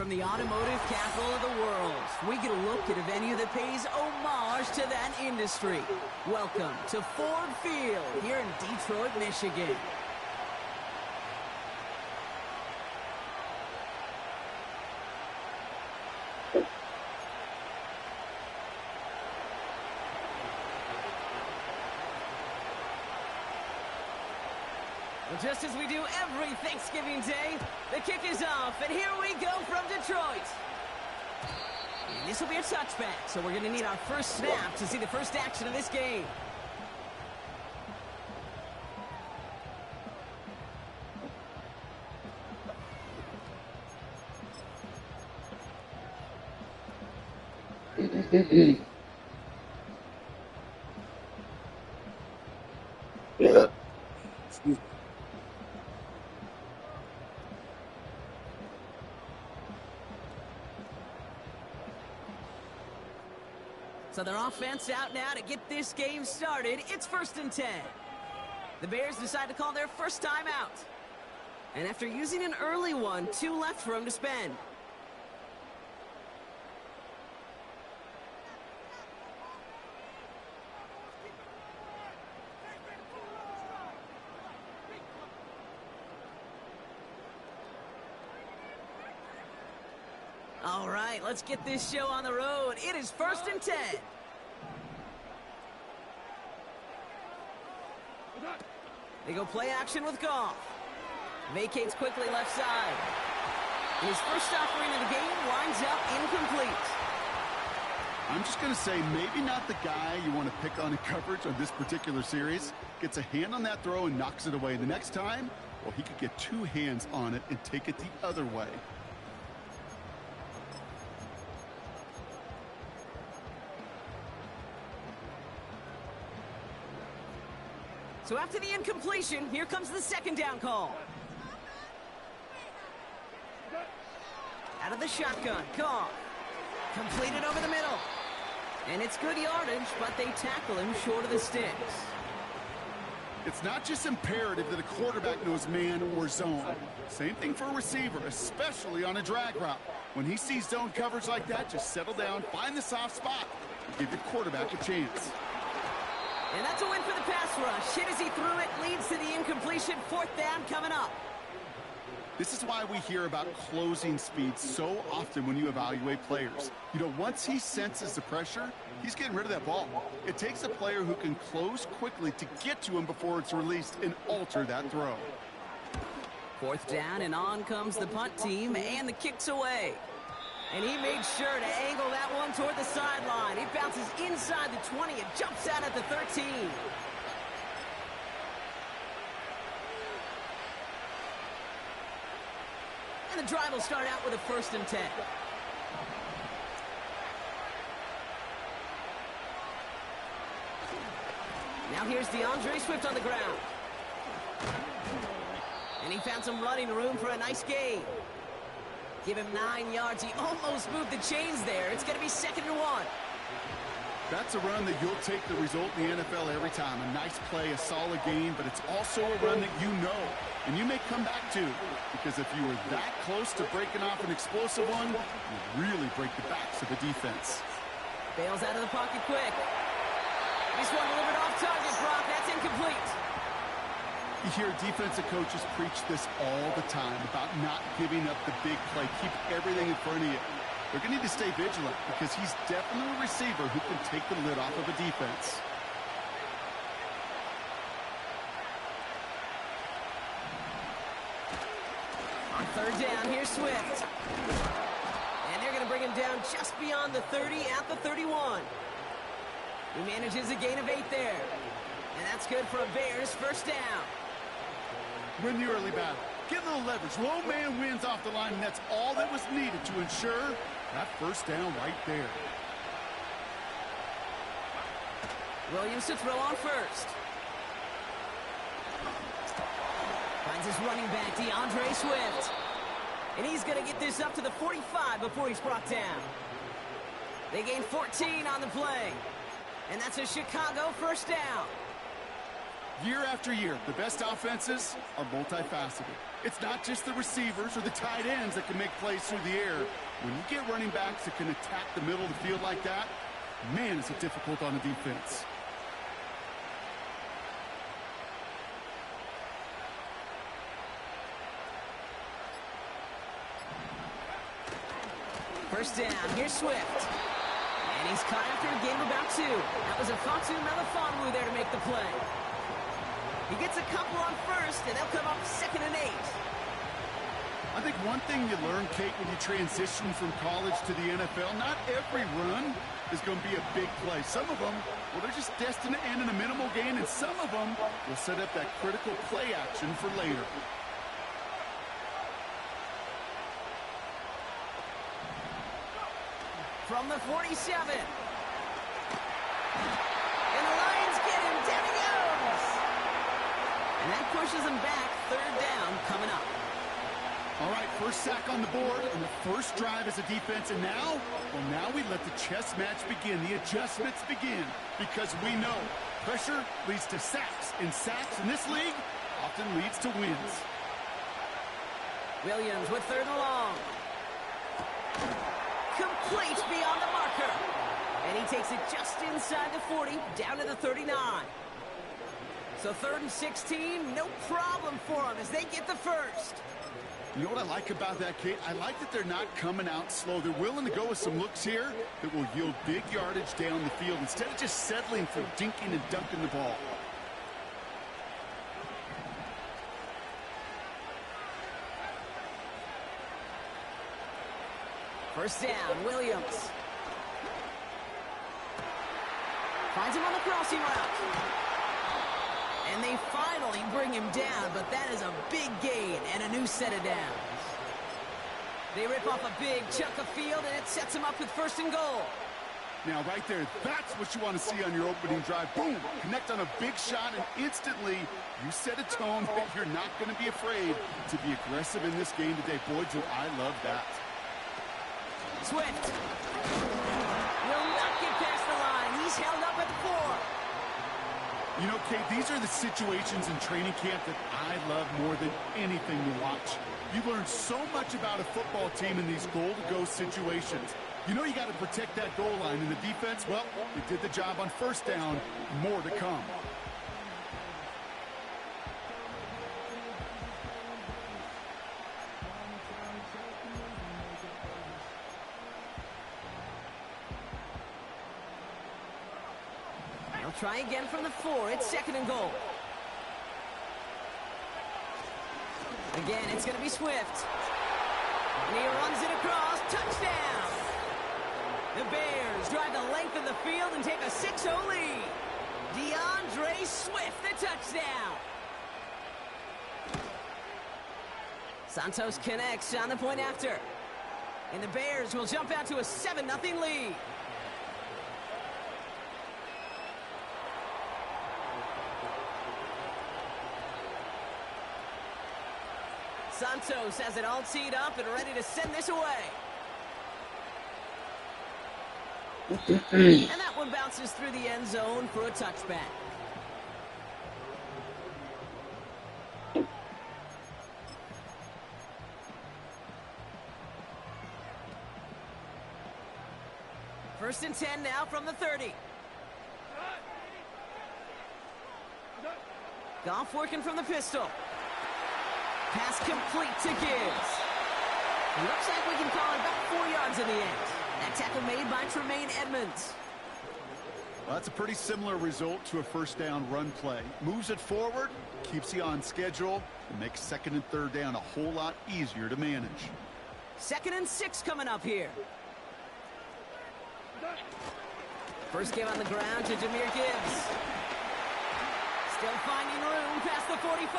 from the automotive capital of the world, we get a look at a venue that pays homage to that industry. Welcome to Ford Field here in Detroit, Michigan. Just as we do every Thanksgiving Day, the kick is off, and here we go from Detroit. And this will be a touchback, so we're going to need our first snap to see the first action of this game. So their offense out now to get this game started. It's 1st and 10. The Bears decide to call their first time out. And after using an early one, 2 left for them to spend. All right, let's get this show on the road. It is 1st and 10. They go play action with Goff. Vacates quickly left side. His first offering of the game winds up incomplete. I'm just going to say maybe not the guy you want to pick on in coverage on this particular series. Gets a hand on that throw and knocks it away. The next time, well, he could get 2 hands on it and take it the other way. So after the incompletion, here comes the 2nd down call. Out of the shotgun, Goff. Completed over the middle. And it's good yardage, but they tackle him short of the sticks. It's not just imperative that a quarterback knows man or zone. Same thing for a receiver, especially on a drag route. When he sees zone coverage like that, just settle down, find the soft spot, and give your quarterback a chance. And that's a win for the pass rush. Hit as he threw it, leads to the incompletion. 4th down coming up. This is why we hear about closing speed so often when you evaluate players. You know, once he senses the pressure, he's getting rid of that ball. It takes a player who can close quickly to get to him before it's released and alter that throw. 4th down, and on comes the punt team, and the kick's away. And he made sure to angle that one toward the sideline. He bounces inside the 20 and jumps out at the 13. And the drive will start out with a 1st and 10. Now here's DeAndre Swift on the ground. And he found some running room for a nice gain. Give him 9 yards. He almost moved the chains there. It's going to be 2nd and 1. That's a run that you'll take the result in the NFL every time. A nice play, a solid game, but it's also a run that you know, and you may come back to. Because if you were that close to breaking off an explosive one, you really break the backs of the defense. Bails out of the pocket quick. This one delivered off target, Brock. That's incomplete. You hear defensive coaches preach this all the time about not giving up the big play. Keep everything in front of you. They're going to need to stay vigilant because he's definitely a receiver who can take the lid off of a defense. On 3rd down, here's Swift. And they're going to bring him down just beyond the 30 at the 31. He manages a gain of 8 there. And that's good for a Bears 1st down. Win the early battle. Get a little leverage. Low man wins off the line, and that's all that was needed to ensure that 1st down right there. Williams to throw on 1st. Finds his running back, DeAndre Swift. And he's going to get this up to the 45 before he's brought down. They gain 14 on the play. And that's a Chicago 1st down. Year after year, the best offenses are multifaceted. It's not just the receivers or the tight ends that can make plays through the air. When you get running backs that can attack the middle of the field like that, man, is it difficult on the defense. First down, here's Swift. And he's caught after a gain of about 2. That was a Fatu Melifonwu there to make the play. He gets a couple on first, and they'll come up 2nd and 8. I think one thing you learn, Kate, when you transition from college to the NFL, not every run is going to be a big play. Some of them, well, they're just destined to end in a minimal gain, and some of them will set up that critical play action for later. From the 47. And the Lions get him. Down he goes. And that pushes him back. 3rd down coming up. All right, first sack on the board and the first drive as a defense. And now, well, now we let the chess match begin. The adjustments begin because we know pressure leads to sacks. And sacks in this league often leads to wins. Williams with 3rd and long. Complete beyond the marker. And he takes it just inside the 40, down to the 39. So 3rd and 16, no problem for them as they get the first. You know what I like about that, Kate? I like that they're not coming out slow. They're willing to go with some looks here that will yield big yardage down the field instead of just settling for dinking and dunking the ball. First down, Williams. Finds him on the crossing route. And they finally bring him down, but that is a big gain and a new set of downs. They rip off a big chunk of field, and it sets him up with 1st and goal. Now, right there, that's what you want to see on your opening drive. Boom! Connect on a big shot, and instantly you set a tone that you're not going to be afraid to be aggressive in this game today. Boy, do I love that. Swift will not get past the line. He's held up at the 4. You know, Kate, these are the situations in training camp that I love more than anything to watch. You learn so much about a football team in these goal-to-go situations. You know you got to protect that goal line. In the defense, well, they did the job on 1st down. More to come. They'll try again from the 4. It's 2nd and goal. Again, it's going to be Swift. And he runs it across. Touchdown! The Bears drive the length of the field and take a 6-0 lead. DeAndre Swift, the touchdown. Santos connects on the point after. And the Bears will jump out to a 7-0 lead. Santos has it all teed up and ready to send this away. And that one bounces through the end zone for a touchback. First and 10 now from the 30. Goff working from the pistol. Pass complete to Gibbs. Looks like we can call it about 4 yards in the end. That tackle made by Tremaine Edmonds. Well, that's a pretty similar result to a 1st down run play. Moves it forward, keeps you on schedule, and makes 2nd and 3rd down a whole lot easier to manage. 2nd and 6 coming up here. First game on the ground to Jahmyr Gibbs. Still finding room past the 45.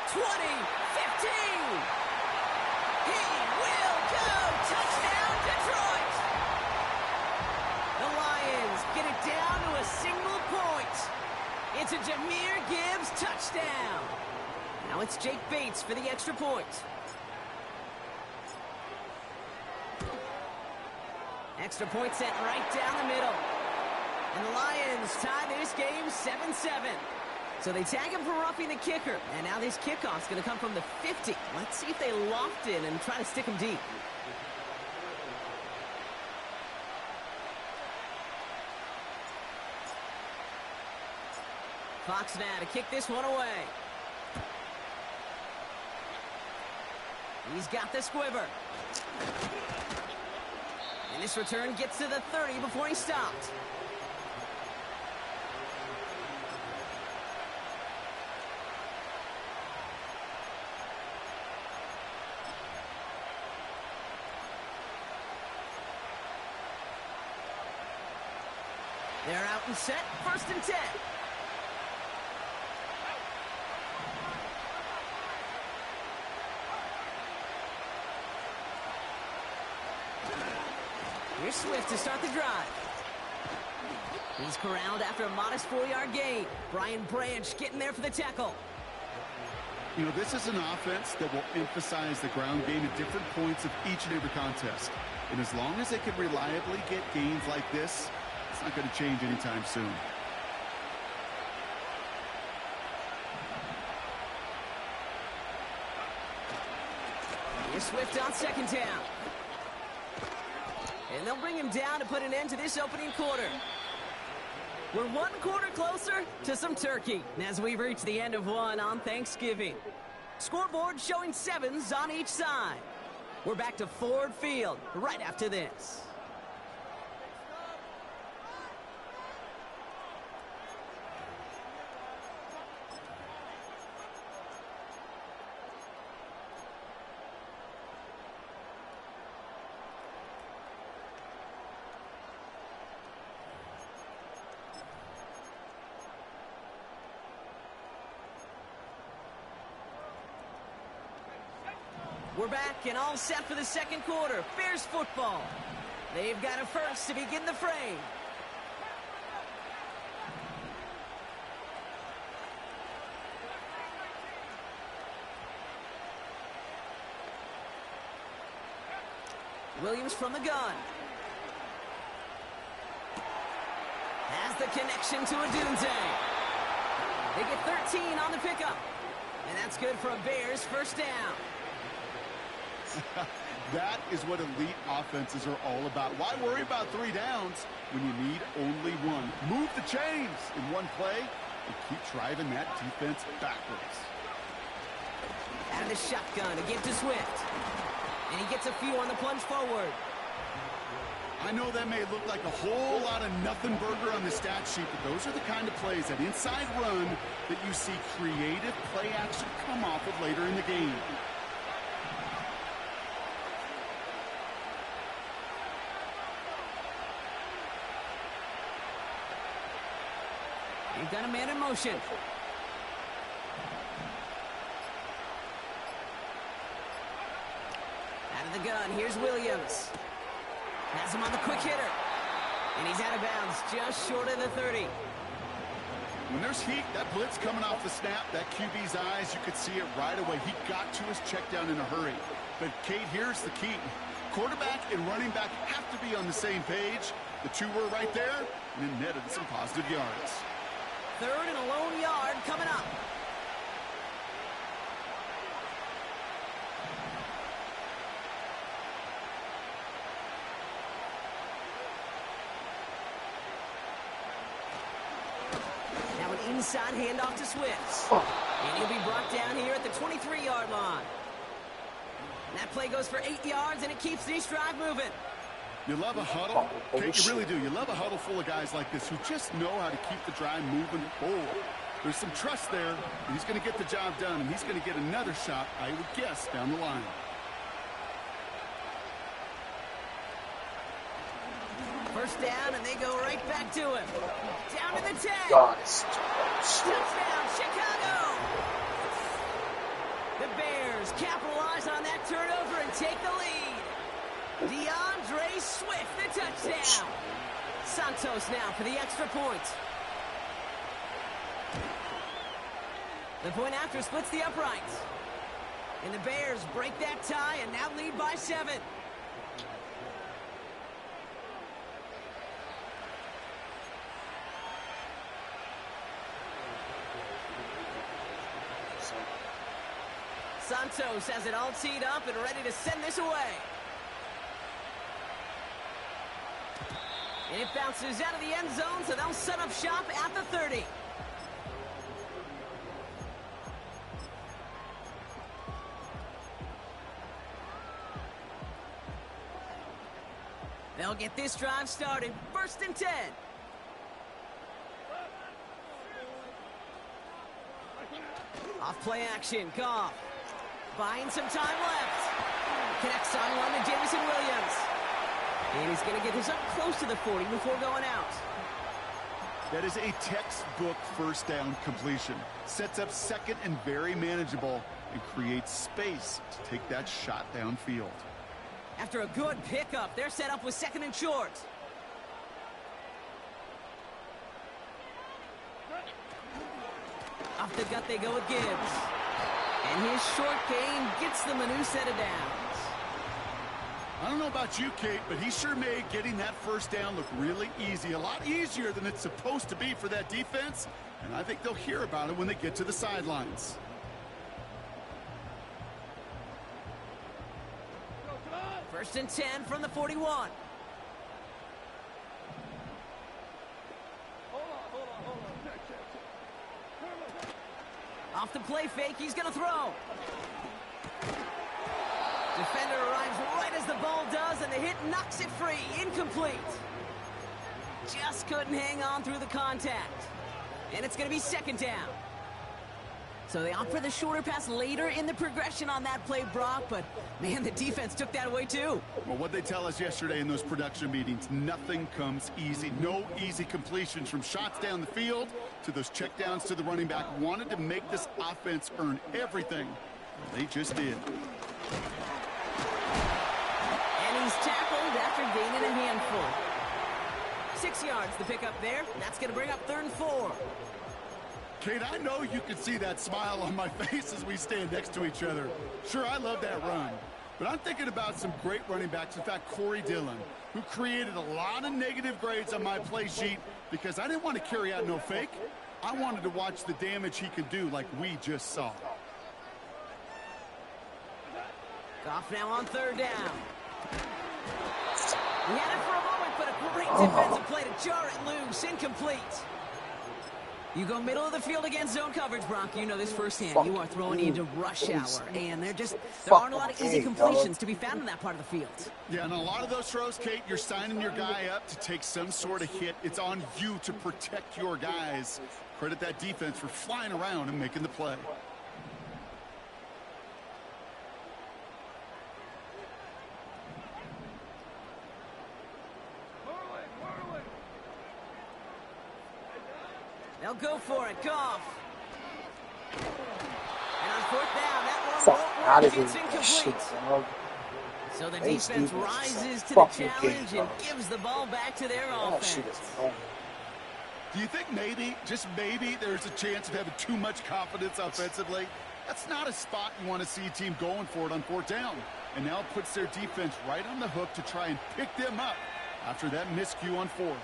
20, 15. He will go. Touchdown, Detroit. The Lions get it down to a single point. It's a Jahmyr Gibbs touchdown. Now it's Jake Bates for the extra point. Extra point set right down the middle. And the Lions tie this game 7-7. So they tag him for roughing the kicker. And now this kickoff's going to come from the 50. Let's see if they loft in and try to stick him deep. Fox now to kick this one away. He's got the squiver. And this return gets to the 30 before he stopped. They're out and set, 1st and 10. Here's Swift to start the drive. He's corralled after a modest 4-yard gain. Brian Branch getting there for the tackle. You know, this is an offense that will emphasize the ground game at different points of each and every contest. And as long as they can reliably get gains like this, it's not going to change anytime soon. Here's Swift on 2nd down. And they'll bring him down to put an end to this opening quarter. We're 1 quarter closer to some turkey as we reach the end of one on Thanksgiving. Scoreboard showing 7s on each side. We're back to Ford Field right after this. We're back and all set for the 2nd quarter. Bears football. They've got a first to begin the frame. Williams from the gun. Has the connection to Odunze. They get 13 on the pickup. And that's good for a Bears 1st down. That is what elite offenses are all about. Why worry about 3 downs when you need only 1? Move the chains in one play and keep driving that defense backwards. Out of the shotgun to give to Swift. And he gets a few on the plunge forward. I know that may look like a whole lot of nothing burger on the stat sheet, but those are the kind of plays, that inside run, that you see creative play action come off of later in the game. You've got a man in motion. Out of the gun, here's Williams. Has him on the quick hitter. And he's out of bounds, just short of the 30. When there's heat, that blitz coming off the snap, that QB's eyes, you could see it right away. He got to his check down in a hurry. But, Kate, here's the key. Quarterback and running back have to be on the same page. The two were right there, and then netted some positive yards. 3rd and a lone yard coming up. Now an inside handoff to Swift. And he'll be brought down here at the 23-yard line. And that play goes for 8 yards, and it keeps this drive moving. You love a huddle. Kate, you really do. You love a huddle full of guys like this who just know how to keep the drive moving forward. There's some trust there, and he's going to get the job done, and he's going to get another shot, I would guess, down the line. First down, and they go right back to him. Down to the 10. Touchdown, Chicago! The Bears capitalize on that turnover and take the lead. DeAndre Swift, the touchdown. Santos now for the extra point. The point after splits the uprights. And the Bears break that tie and now lead by 7. Santos has it all teed up and ready to send this away. And it bounces out of the end zone, so they'll set up shop at the 30. They'll get this drive started. 1st and 10. Off play action, Goff. Buying some time left. Connects on one to Jameson Williams. And he's going to get this up close to the 40 before going out. That is a textbook first down completion. Sets up 2nd and very manageable and creates space to take that shot downfield. After a good pickup, they're set up with 2nd and short. Off the gut they go with Gibbs. And his short gain gets them a new set of downs. I don't know about you, Kate, but he sure made getting that first down look really easy. A lot easier than it's supposed to be for that defense. And I think they'll hear about it when they get to the sidelines. First and 10 from the 41. Off the play fake, he's going to throw. Defender arrives right as the ball does, and the hit knocks it free. Incomplete. Just couldn't hang on through the contact. And it's going to be 2nd down. So they opt for the shorter pass later in the progression on that play, Brock, but, man, the defense took that away, too. Well, what they tell us yesterday in those production meetings, nothing comes easy. No easy completions from shots down the field to those checkdowns to the running back. Wanted to make this offense earn everything. They just did. And he's tackled after gaining a handful. 6 yards the pickup there. That's going to bring up 3rd and 4. Kate, I know you can see that smile on my face as we stand next to each other. Sure, I love that run. But I'm thinking about some great running backs. In fact, Corey Dillon, who created a lot of negative grades on my play sheet because I didn't want to carry out no fake. I wanted to watch the damage he could do like we just saw. Goff now on 3rd down. He had it for a moment, but a great defensive play to jar it loose. Incomplete. You go middle of the field against zone coverage, Brock. You know this firsthand. You are throwing into rush hour, and there aren't a lot of easy completions to be found in that part of the field. Yeah, and a lot of those throws, Kate, you're signing your guy up to take some sort of hit. It's on you to protect your guys. Credit that defense for flying around and making the play. They'll go for it. Goff. And on 4th down, that one won't work. It's incomplete. So the defense rises to the challenge and gives the ball back to their offense. Do you think maybe, just maybe, there's a chance of having too much confidence offensively? That's not a spot you want to see a team going for it on 4th down. And now it puts their defense right on the hook to try and pick them up after that miscue on 4th.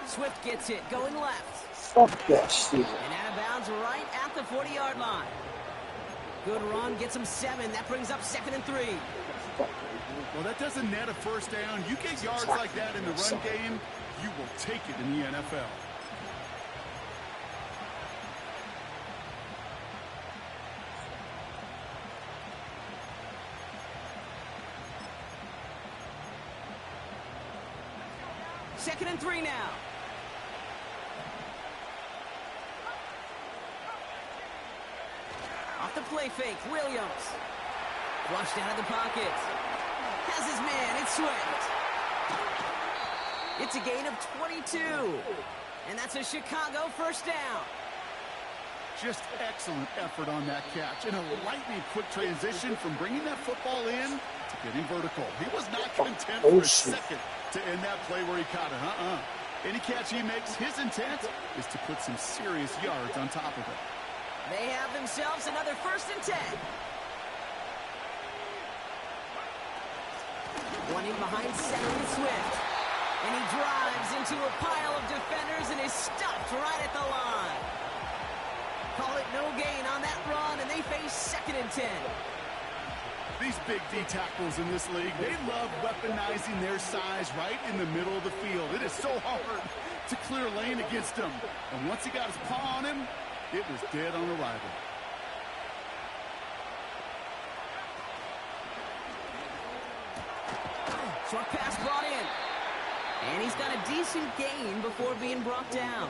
Swift gets it, going left. Fuck that shit. And out of bounds right at the 40-yard line. Good run, gets him 7. That brings up 2nd and 3. Well, that doesn't net a first down. You get yards like that in the run game, you will take it in the NFL. Second and 3 now. Off the play fake, Williams. Flushed out of the pocket. Has his man, it's Swift. It's a gain of 22. And that's a Chicago first down. Just excellent effort on that catch. And a lightning quick transition from bringing that football in to getting vertical. He was not content for a second to end that play where he caught it. Any catch he makes, his intent is to put some serious yards on top of it. They have themselves another 1st and 10. One in behind center with Swift. And he drives into a pile of defenders and is stopped right at the line. Call it no gain on that run, and they face 2nd and 10. These big D tackles in this league, they love weaponizing their size right in the middle of the field. It is so hard to clear lane against him. And once he got his paw on him, it was dead on arrival. Short pass brought in. And he's got a decent gain before being brought down.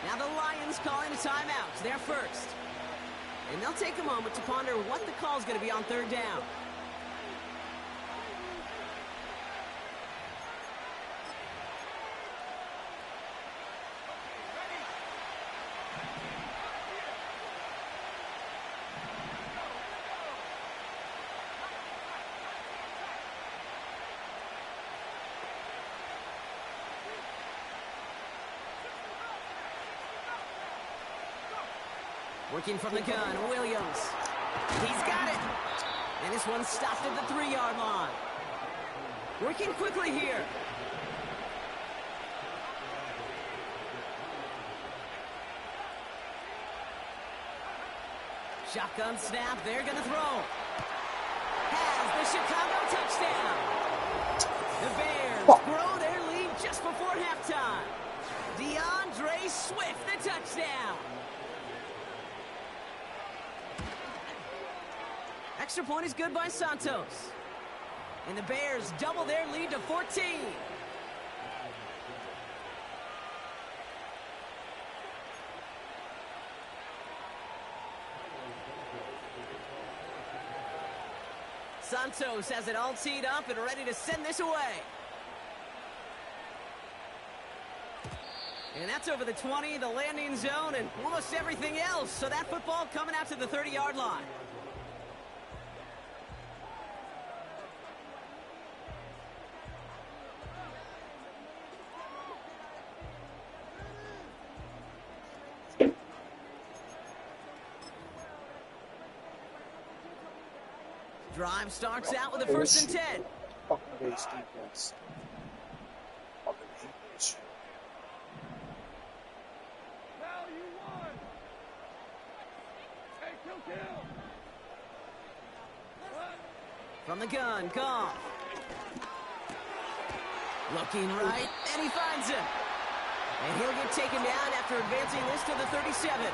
Now the Lions calling a timeout. They're first. And they'll take a moment to ponder what the call is going to be on 3rd down. Working from the gun, Williams. He's got it. And this one stopped at the 3-yard line. Working quickly here. Shotgun snap, they're going to throw. Has the Chicago touchdown. The Bears grow their lead just before halftime. DeAndre Swift, the touchdown. Extra point is good by Santos. And the Bears double their lead to 14. Santos has it all teed up and ready to send this away. And that's over the 20, the landing zone, and almost everything else. So that football coming out to the 30-yard line. Drive starts out with a 1st and 10. Fucking base defense. Fucking English. From the gun, Goff. Looking right, and he finds him. And he'll get taken down after advancing this to the 37.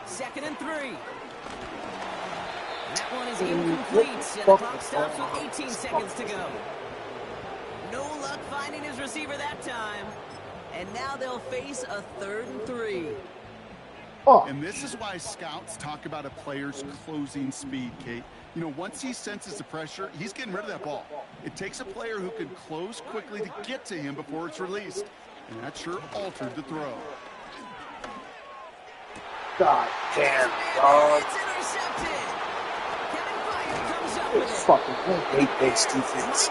2nd and 3. That one is incomplete, and the clock stops with 18 seconds to go. No luck finding his receiver that time. And now they'll face a 3rd and 3. And this is why scouts talk about a player's closing speed, Kate. You know, once he senses the pressure, he's getting rid of that ball. It takes a player who can close quickly to get to him before it's released. And that sure altered the throw. God damn, dog. It's intercepted. Kevin Byard comes up with it. Fucking hate base defense.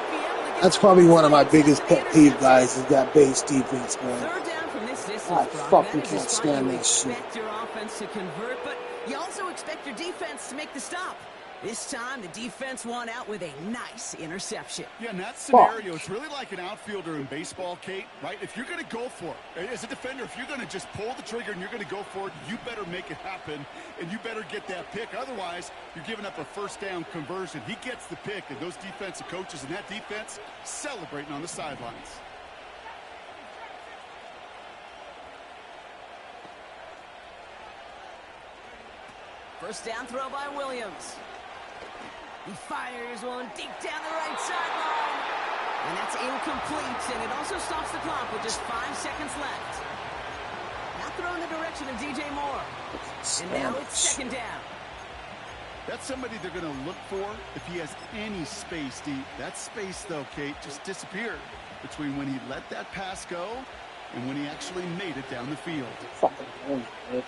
That's probably one of my biggest pet peeve, guys, is that base defense, man. 3rd down from this distance, I Brock. fucking can't stand that shit. You expect your offense to convert, but you also expect your defense to make the stop. This time, the defense won out with a nice interception. Yeah, in that scenario, it's really like an outfielder in baseball, Kate, right? If you're going to go for it, as a defender, if you're going to just pull the trigger and you're going to go for it, you better make it happen, and you better get that pick. Otherwise, you're giving up a 1st down conversion. He gets the pick, and those defensive coaches and that defense celebrating on the sidelines. First down throw by Williams. He fires one deep down the right sideline. And that's incomplete, and it also stops the clock with just 5 seconds left. Now throw in the direction of DJ Moore. And now it's 2nd down. That's somebody they're going to look for if he has any space deep. That space, though, Kate, just disappeared between when he let that pass go and when he actually made it down the field. Fucking hell, man.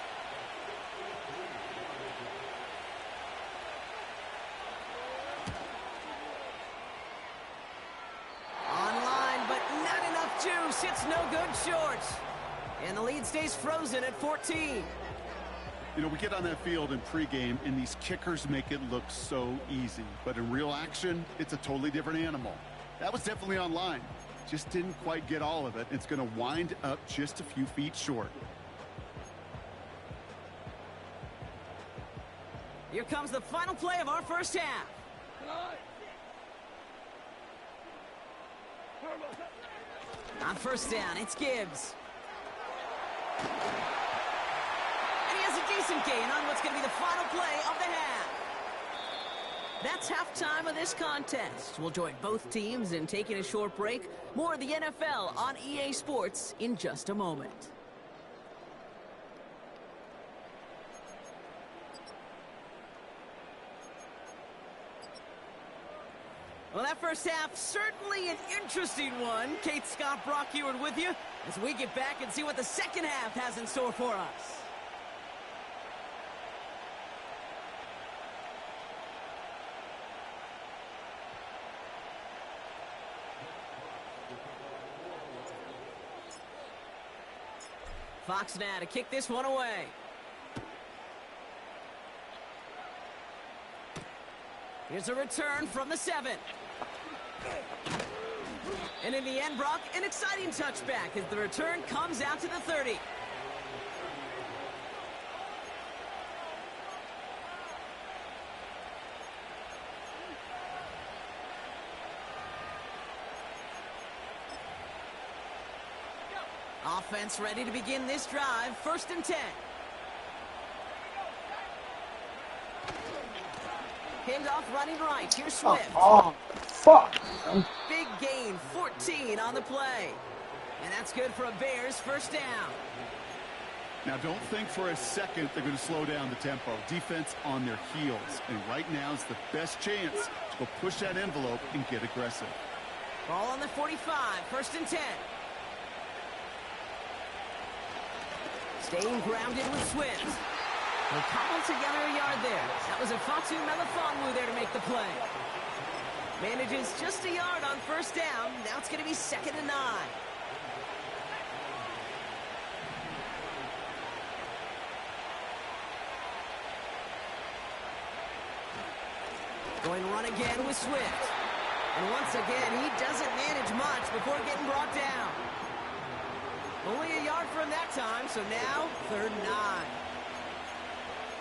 It's no good short. And the lead stays frozen at 14. You know, we get on that field in pregame, and these kickers make it look so easy. But in real action, it's a totally different animal. That was definitely online. Just didn't quite get all of it. It's going to wind up just a few feet short. Here comes the final play of our first half. On first down, it's Gibbs. And he has a decent gain on what's going to be the final play of the half. That's halftime of this contest. We'll join both teams in taking a short break. More of the NFL on EA Sports in just a moment. Well, that first half, certainly an interesting one. Kate, Scott, Brock Ewart with you as we get back and see what the second half has in store for us. Fox now to kick this one away. Here's a return from the 7. And in the end, Brock, an exciting touchback as the return comes out to the 30. Offense ready to begin this drive. 1st and 10. Handoff running right. Here's Swift. Oh, fuck. Big gain, 14 on the play. And that's good for a Bears first down. Now, don't think for a second they're going to slow down the tempo. Defense on their heels. And right now is the best chance to go push that envelope and get aggressive. Ball on the 45. 1st and 10. Staying grounded with Swift. They cobbled together a yard there. That was a Fatu Melifonwu there to make the play. Manages just a yard on 1st down. Now it's going to be 2nd and 9. Going run again with Swift. And once again, he doesn't manage much before getting brought down. Only a yard for him that time, so now 3rd and 9.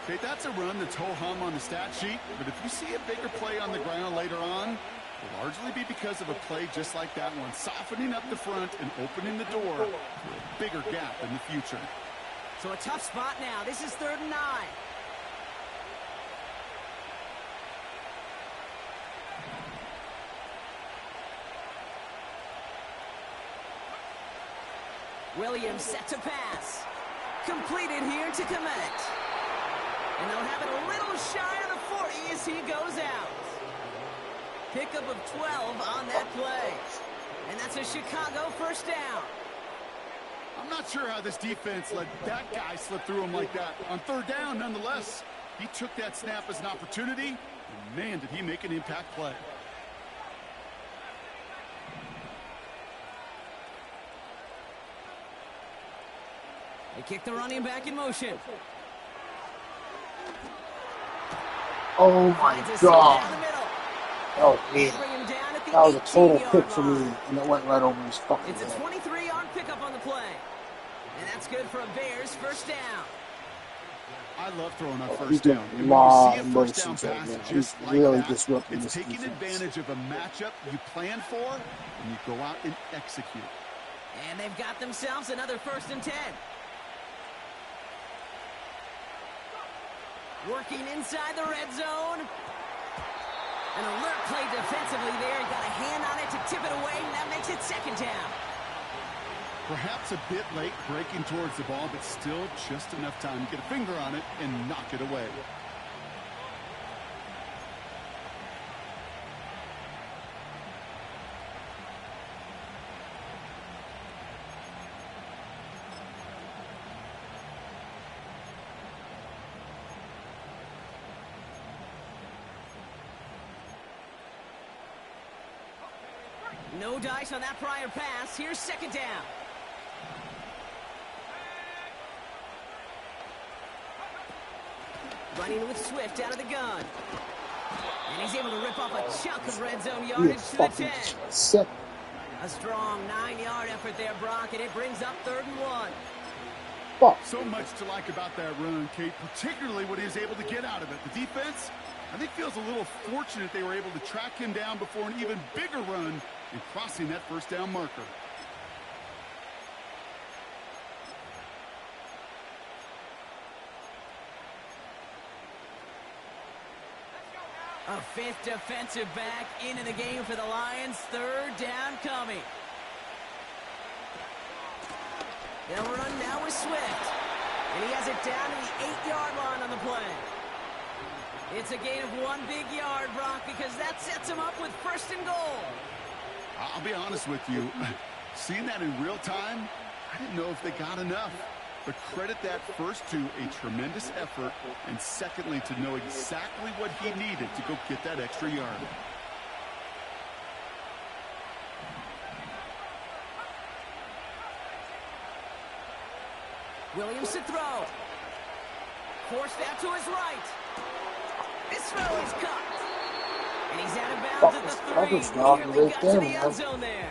Okay, that's a run that's ho-hum on the stat sheet, but if you see a bigger play on the ground later on, it'll largely be because of a play just like that one, softening up the front and opening the door to a bigger gap in the future. So a tough spot now. This is 3rd and 9. Williams set to pass. Completed here to Komet. And they'll have it a little shy of the 40 as he goes out. Pickup of 12 on that play. And that's a Chicago first down. I'm not sure how this defense let that guy slip through him like that. On 3rd down, nonetheless, he took that snap as an opportunity, and man, did he make an impact play. They kick the running back in motion. Oh my God. Oh man. That was a total pick for me, and it went right over his fucking head. It's a 23-yard pickup on the play. And that's good for a Bears first down. I love throwing on 1st down. And when you see a 1st down pass just like really that, disrupting it's taking advantage of a matchup you plan for, and you go out and execute. And they've got themselves another 1st and 10. Working inside the red zone. An alert play defensively there. Got a hand on it to tip it away, and that makes it 2nd down. Perhaps a bit late breaking towards the ball, but still just enough time to get a finger on it and knock it away. No dice on that prior pass. Here's 2nd down. Running with Swift out of the gun. And he's able to rip off a chunk of red zone yardage to the 10. Sick. A strong 9-yard effort there, Brock, and it brings up 3rd and 1. Fuck. So much to like about that run, Kate, particularly what he was able to get out of it. The defense, I think, feels a little fortunate they were able to track him down before an even bigger run and crossing that 1st down marker. A 5th defensive back into the game for the Lions. 3rd down coming. They'll run now with Swift. And he has it down to the 8-yard line on the play. It's a gain of 1 big yard, Brock, because that sets him up with 1st and goal. I'll be honest with you. Seeing that in real time, I didn't know if they got enough. But credit that first to a tremendous effort, and secondly to know exactly what he needed to go get that extra yard. Williams to throw. Forced out to his right. This throw is cut. And he's out of bounds at the 3. Nearly got to the end zone there.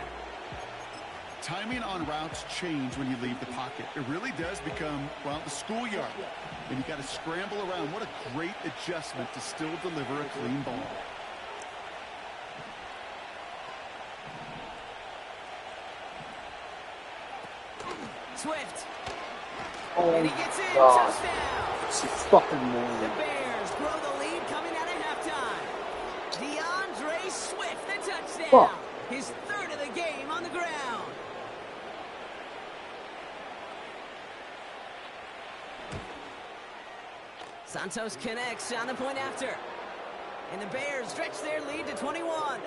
Timing on routes change when you leave the pocket. It really does become, well, the schoolyard. And you got to scramble around. What a great adjustment to still deliver a clean ball. Swift. Oh, and he gets in. God. Touchdown. It's fucking The annoying. Bears grow the lead coming out of halftime. DeAndre Swift, the touchdown. Fuck. His 3rd of the game on the ground. Santos connects on the point after. And the Bears stretch their lead to 21.